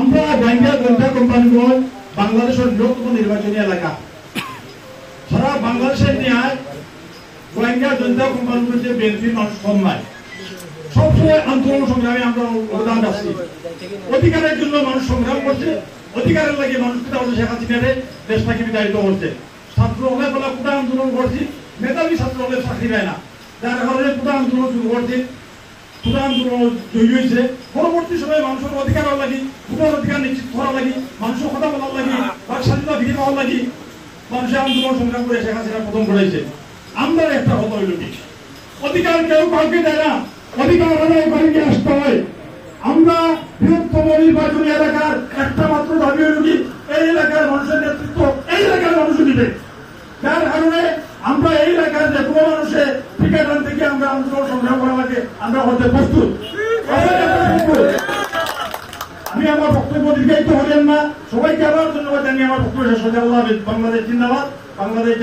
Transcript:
আমরা গোয়েন্দা কোম্পানিগঞ্জ বাংলাদেশের বৃহত্তম নির্বাচনী এলাকা। সারা বাংলাদেশের ন্যায় গোয়েন্দা কোম্পানিগঞ্জে বিএনপির মানুষ কম নাই। সবসময় আন্দোলন সংগ্রামে আমরা অবদান রাখছি। অধিকারের জন্য মানুষ সংগ্রাম করছে, অধিকারের লাগে মানুষকে তাহলে শেখ হাসিনারে দেশটাকে বিতাড়িত করছে। ছাত্র হলে বলা কোটা আন্দোলন করছি, মেধাবী ছাত্র হলে চাকরি পায় না, যার কারণে কোটা আন্দোলন শুরু করছে। কোটা আন্দোলন জয়ী হয়েছে। পরবর্তী সময়ে মানুষের অধিকার লাগি, কোটার অধিকার নিশ্চিত করা লাগি, মানুষের কথা বলার লাগি, বাক স্বাধীনতা ফিরে পাওয়ার লাগি মানুষের আন্দোলন সংগ্রাম করে শেখ হাসিনা প্রথম করেছে। আমরা একটা কথা হইল কি, অধিকার কেউ কাউকে দেয় না, অধিকার আদায় করে নিয়ে আসতে হয়। আমরা বৃহত্তম নির্বাচনী এলাকার একটা মাত্র দাবি হইল কি, এই এলাকার মানুষের নেতৃত্ব এই এলাকার মানুষ দিবে। যার কারণে আমরা এই এলাকার যে কোনো মানুষের ঠিকাদান থেকে আমরা আন্দোলন সংগ্রাম করা লাগে আমরা হতে প্রস্তুত। আমি আমার বক্তব্য দীর্ঘায়িত হলেন না, সবাইকে আবার ধন্যবাদ জানিয়ে আমার বক্তব্য শেষ হচ্ছে। আল্লাহ হাফেজ। বাংলাদেশ জিন্দাবাদ। বাংলাদেশ